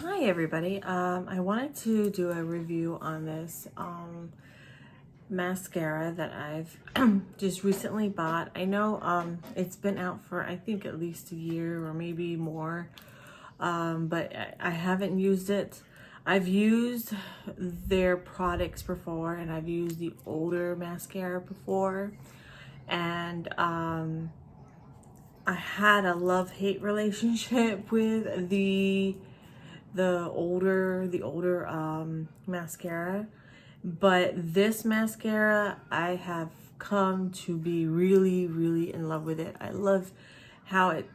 hi everybody. I wanted to do a review on this mascara that I've just recently bought. I know it's been out for I think at least a year or maybe more, but I haven't used it. I've used their products before, and I've used the older mascara before, and I had a love-hate relationship with the older mascara, but this mascara I have come to be really in love with it. I love how it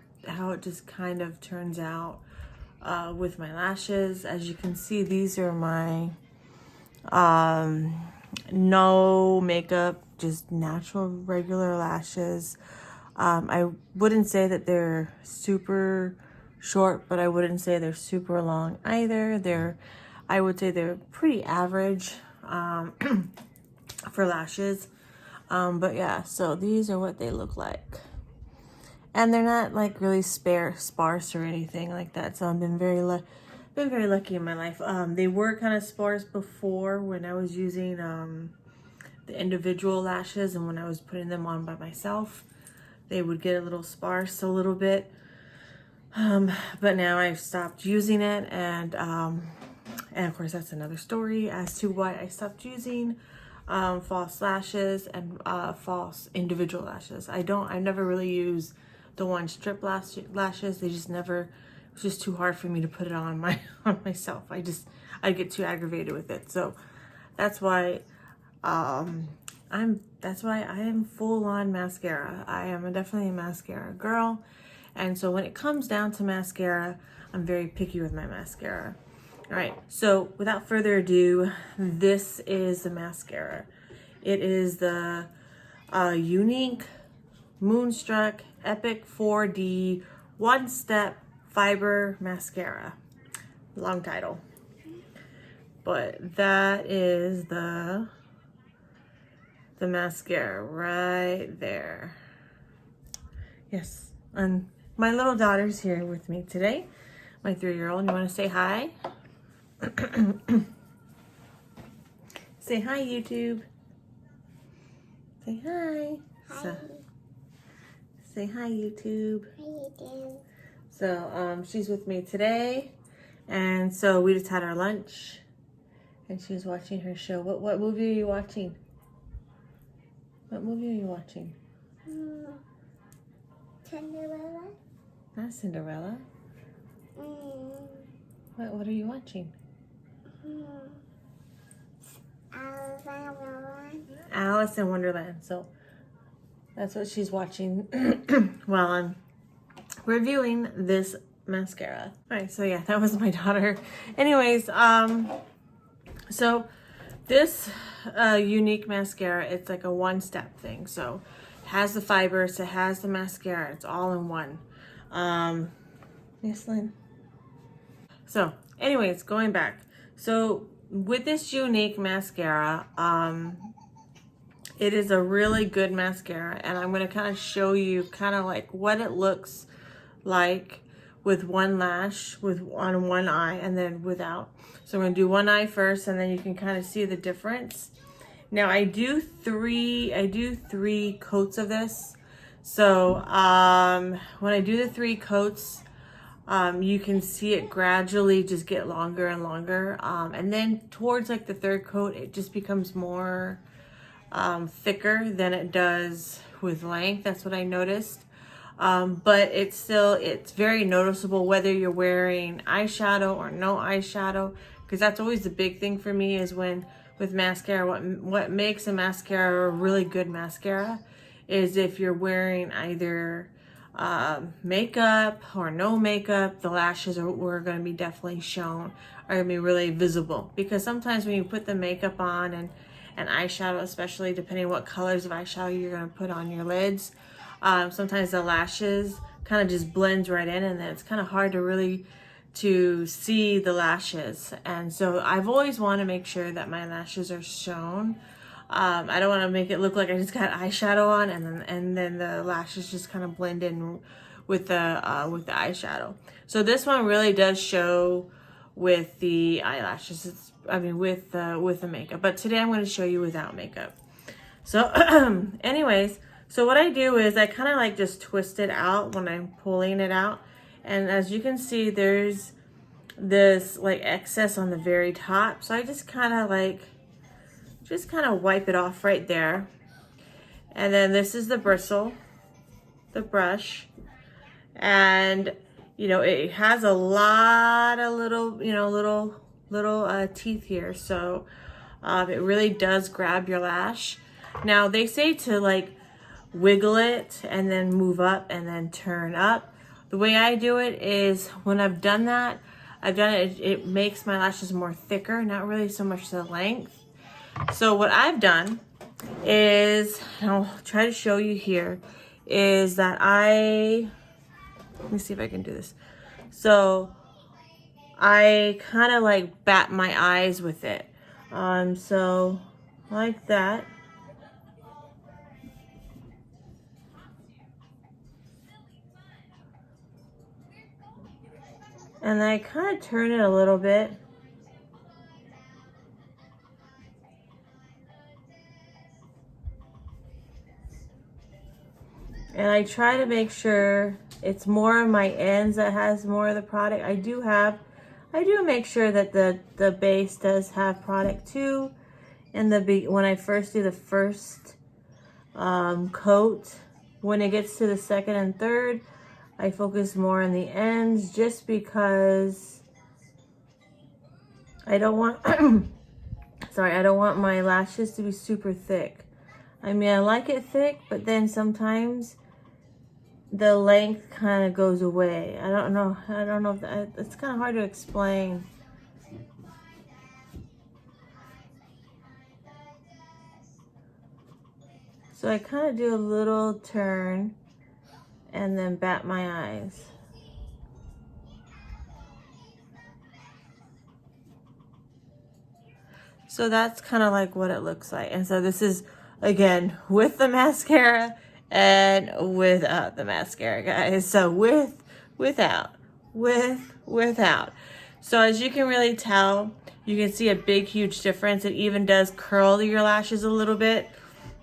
just kind of turns out with my lashes. As you can see, these are my no makeup, just natural regular lashes. I wouldn't say that they're super short, but I wouldn't say they're super long either. I would say they're pretty average for lashes. But yeah, so these are what they look like. And they're not like really sparse or anything like that. So I've been very lucky in my life. They were kind of sparse before when I was using the individual lashes, and when I was putting them on by myself, they would get a little sparse a little bit. But now I've stopped using it, and of course that's another story as to why I stopped using false lashes and false individual lashes. I never really use the one strip lashes. They just never, it's just too hard for me to put it on myself. I get too aggravated with it. So that's why I am full on mascara. I am definitely a mascara girl. And so when it comes down to mascara, I'm very picky with my mascara. All right, so without further ado, this is the mascara. It is the Younique Moonstruck Epic 4D One Step Fiber Mascara. Long title. But that is the mascara right there. Yes, and my little daughter's here with me today, my 3-year-old. You want to say hi? Say hi, YouTube. Say hi. Hi. Say hi, YouTube. Hi, YouTube. So she's with me today, and so we just had our lunch, and she's watching her show. What movie are you watching? What movie are you watching? Cinderella. Not Cinderella. What are you watching? Alice in Wonderland. Alice in Wonderland. So that's what she's watching while I'm reviewing this mascara. All right, so yeah, that was my daughter. Anyways, so this Younique mascara, it's like a one-step thing. So it has the fibers, it has the mascara, it's all in one. Yes, Lynn. So anyways, going back. So with this Younique mascara, it is a really good mascara, and I'm going to kind of show you kind of like what it looks like with one lash, on one eye, and then without. So I'm going to do one eye first, and then you can kind of see the difference. Now I do three coats of this. So when I do the 3 coats, you can see it gradually just get longer and longer, and then towards like the 3rd coat, it just becomes more thicker than it does with length. That's what I noticed. But it's very noticeable whether you're wearing eyeshadow or no eyeshadow, because that's always the big thing for me, is when with mascara, what makes a mascara a really good mascara is if you're wearing either makeup or no makeup, the lashes are going to be definitely shown, are going to be really visible. Because sometimes when you put the makeup on and eyeshadow, especially depending on what colors of eyeshadow you're going to put on your lids, sometimes the lashes kind of just blends right in, and then it's kind of hard to see the lashes. And so I've always wanted to make sure that my lashes are shown. I don't want to make it look like I just got eyeshadow on and then the lashes just kind of blend in with the eyeshadow. So this one really does show with the eyelashes. With the makeup. But today I'm going to show you without makeup. So anyways, so what I do is I kind of like just twist it out when I'm pulling it out. And as you can see, there's this like excess on the very top. So I just kind of wipe it off right there. And then this is the bristle, the brush. And, you know, it has a lot of little, you know, little teeth here. So it really does grab your lash. Now they say to like wiggle it and then move up and then turn up. The way I do it is when I've done that, it makes my lashes more thicker, not really so much the length. So what I've done is, and I'll try to show you here, is that let me see if I can do this. So I kind of like bat my eyes with it. So like that. And I kind of turn it a little bit. And I try to make sure it's more of my ends that has more of the product. I do make sure that the base does have product too. And when I first do the first coat, when it gets to the second and third, I focus more on the ends just because I don't want, I don't want my lashes to be super thick. I mean, I like it thick, but then sometimes the length kind of goes away. I don't know if it's kind of hard to explain. So I kind of do a little turn and then bat my eyes. So that's kind of like what it looks like. And so this is, again, with the mascara and without the mascara, guys. So without. So as you can really tell, you can see a big, huge difference. It even does curl your lashes a little bit.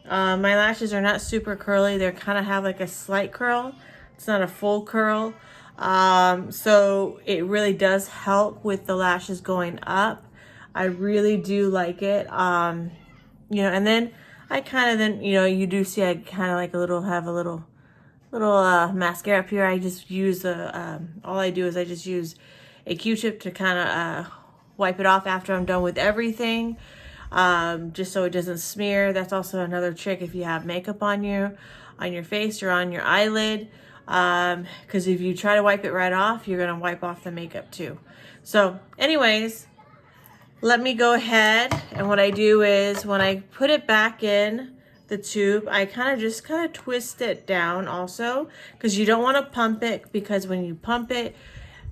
My lashes are not super curly. They kind of have like a slight curl. It's not a full curl. So it really does help with the lashes going up. I really do like it. You know, and then I kind of you do see I kind of like have a little mascara up here. I just use all I do is I just use a Q-tip to kind of wipe it off after I'm done with everything. Just so it doesn't smear. That's also another trick if you have makeup on your face or on your eyelid, because if you try to wipe it right off, you're gonna wipe off the makeup too. So anyways, let me go ahead, and what I do is when I put it back in the tube, I kind of twist it down also, because you don't want to pump it, because when you pump it,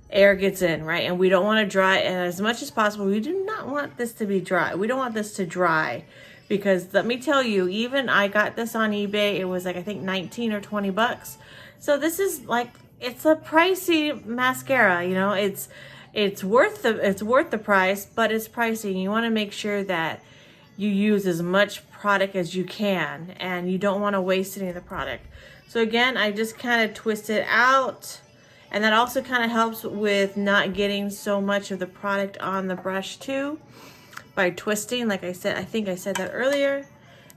air gets in, right? And we don't want to dry it. And as much as possible, we do not want this to be dry. We don't want this to dry, because let me tell you, even I got this on eBay. It was like, I think 19 or 20 bucks. So this is like, it's a pricey mascara, you know, it's worth the price, but it's pricey. You want to make sure that you use as much product as you can, and you don't want to waste any of the product. So again, I just kind of twist it out. And that also kind of helps with not getting so much of the product on the brush too, by twisting, like I said. I think I said that earlier.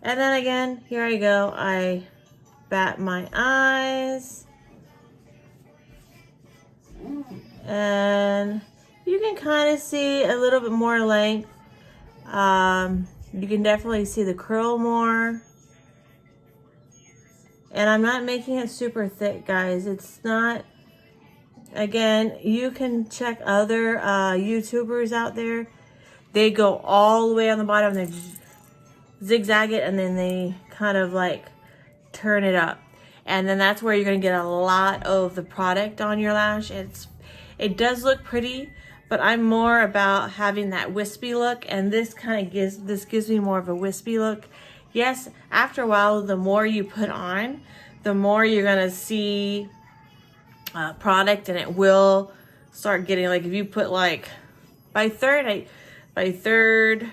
And then again, here I go. I bat my eyes. And you can kind of see a little bit more length. You can definitely see the curl more. And I'm not making it super thick, guys. It's not... Again, you can check other YouTubers out there. They go all the way on the bottom, they just zigzag it, and then they kind of like turn it up. And then that's where you're going to get a lot of the product on your lash. It does look pretty, but I'm more about having that wispy look, and this gives me more of a wispy look. Yes, after a while, the more you put on, the more you're going to see product, and it will start getting, like, if you put like by third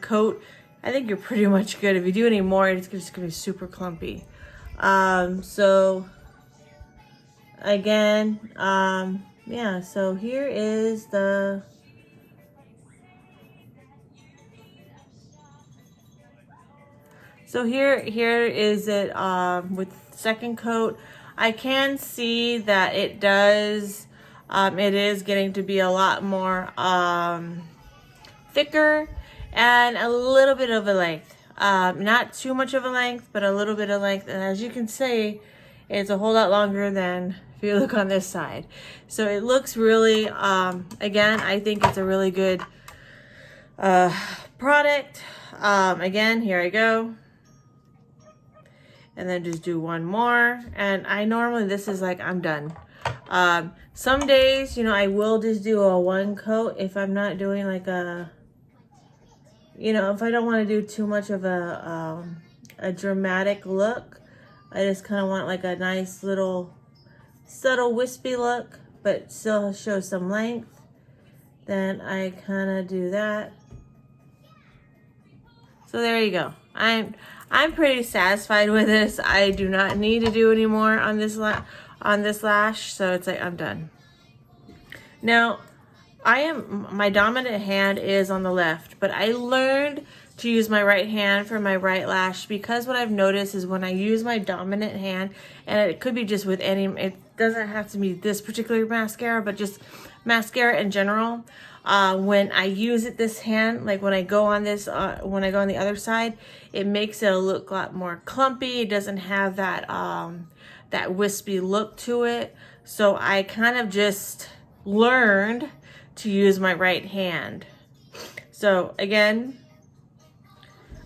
coat, I think you're pretty much good. If you do any more, it's just gonna be super clumpy. So again, yeah, so here is the here is it with second coat. I can see that it does it is getting to be a lot more thicker and a little bit of a length. Not too much of a length, but a little bit of length. And as you can see, it's a whole lot longer than if you look on this side. So it looks really, again, I think it's a really good product. Again, here I go. And then just do one more. And I normally, this is like, I'm done. Some days, you know, I will just do a one coat if I'm not doing like a, you know, if I don't want to do too much of a dramatic look. I just kind of want like a nice little subtle wispy look, but still show some length. Then I kind of do that. So there you go. I'm pretty satisfied with this. I do not need to do any more on this lash, so it's like I'm done. Now, my dominant hand is on the left, but I learned to use my right hand for my right lash because what I've noticed is when I use my dominant hand, and it could be just with any, it doesn't have to be this particular mascara, but just mascara in general. When I use it this hand, like when I go on this, when I go on the other side, it makes it look a lot more clumpy. It doesn't have that that wispy look to it. So I kind of just learned to use my right hand. So again,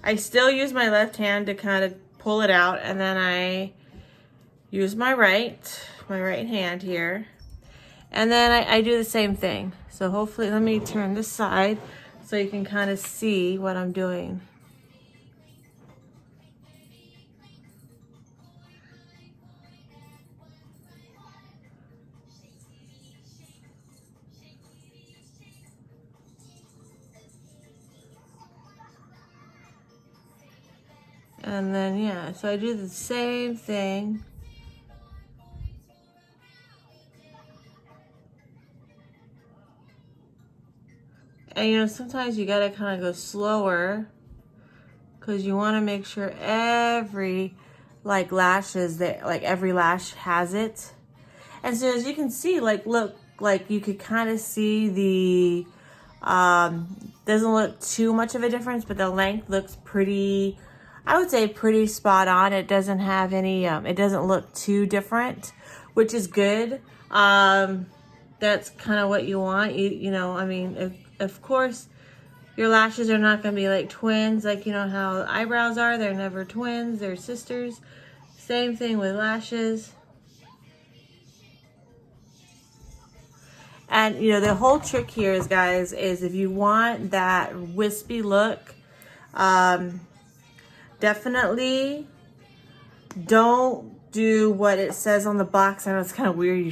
I still use my left hand to kind of pull it out, and then I use my right hand here. And then I do the same thing. So hopefully, let me turn this side so you can kind of see what I'm doing. And then, yeah, so I do the same thing. And you know, sometimes you gotta kind of go slower because you want to make sure every lashes that every lash has it. And so as you can see, like look, like you could kind of see the doesn't look too much of a difference, but the length looks pretty, I would say pretty spot on. It doesn't have any it doesn't look too different, which is good. That's kind of what you want. You know, I mean, of course, your lashes are not going to be like twins, like you know how eyebrows are. They're never twins, they're sisters. Same thing with lashes. And you know, the whole trick here is, guys, is if you want that wispy look, definitely don't do what it says on the box. I know it's kind of weird. You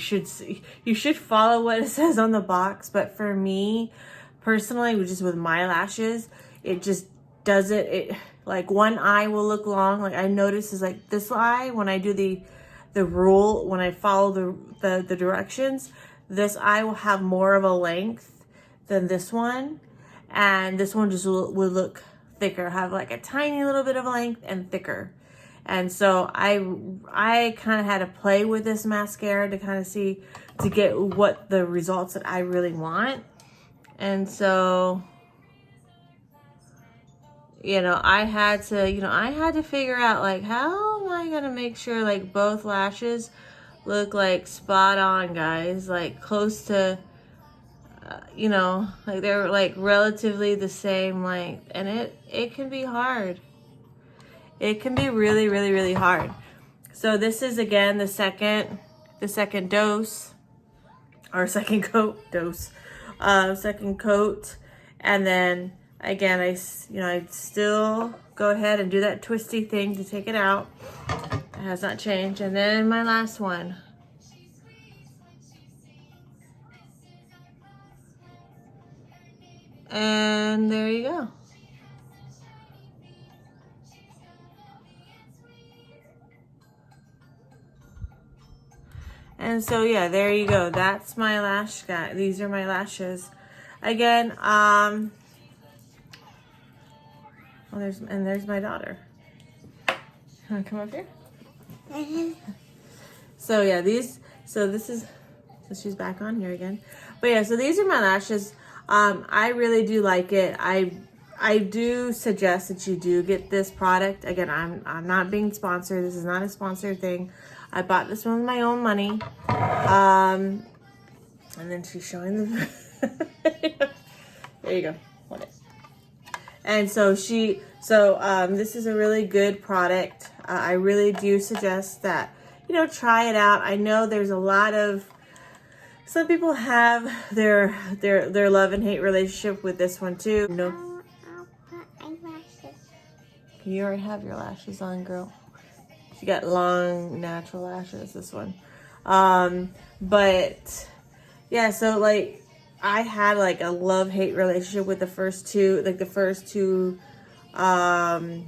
should follow what it says on the box, but for me personally, just with my lashes, it just does it. Like one eye will look long. Like I notice is like this eye, when I do the rule, when I follow the directions, this eye will have more of a length than this one, and this one just will look thicker, have like a tiny little bit of length and thicker. And so I kind of had to play with this mascara to kind of see, to get what the results that I really want. And so, you know, I had to figure out like, how am I going to make sure like both lashes look like spot on, guys, like close to, you know, like they're like relatively the same length. And it can be hard. It can be really, really, really hard. So this is again the second dose, or second coat dose, second coat, and then again I still go ahead and do that twisty thing to take it out. It has not changed. And then my last one. And there you go. And so yeah, there you go. That's my lash guy. These are my lashes. Again, well, there's my daughter. Wanna come up here? So yeah, so she's back on here again. But yeah, so these are my lashes. I really do like it. I do suggest that you do get this product. Again, I'm not being sponsored. This is not a sponsored thing. I bought this one with my own money. And then she's showing the there you go. Hold it. And so this is a really good product. I really do suggest that, you know, try it out. I know there's a lot of, some people have their love and hate relationship with this one too. No, I'll put eyelashes. you already have your lashes on, girl. She got long natural lashes, this one. But yeah, so like I had like a love-hate relationship with the first two, I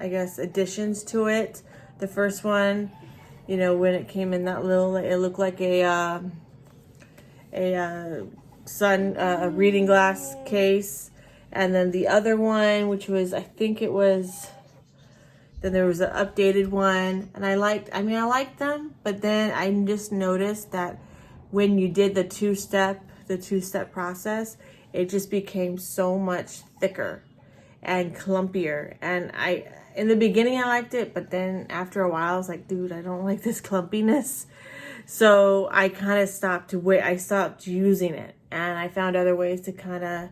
guess additions to it. The first one, you know, when it came in that little, it looked like a reading glass case. And then the other one, which was, I think it was, then there was an updated one, and I liked them, but then I just noticed that when you did the two-step process, it just became so much thicker and clumpier. And in the beginning I liked it, but then after a while I was like, dude, I don't like this clumpiness. So I kind of stopped using it, and I found other ways to kind of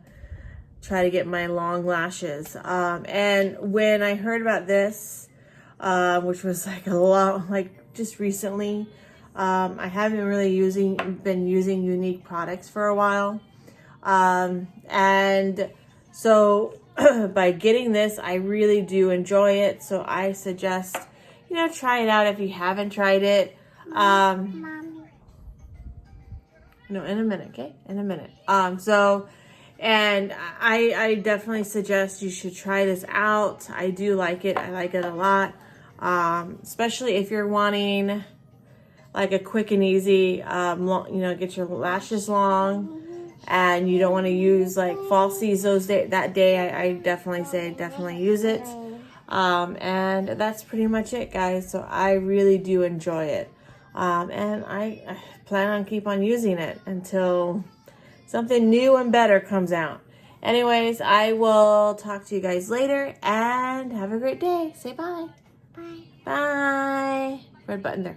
try to get my long lashes. And when I heard about this, which was like a lot, like just recently, I haven't really been using Younique products for a while. And so by getting this, I really do enjoy it. So I suggest, you know, try it out if you haven't tried it. Mommy. No, in a minute, okay? In a minute. And I definitely suggest you should try this out. I do like it. I like it a lot. Especially if you're wanting like a quick and easy, get your lashes long, and you don't want to use like falsies that day. I definitely say use it. And that's pretty much it, guys. So I really do enjoy it. And I plan on keep on using it until something new and better comes out. Anyways, I will talk to you guys later, and have a great day. Say bye. Bye. Bye. Red button there.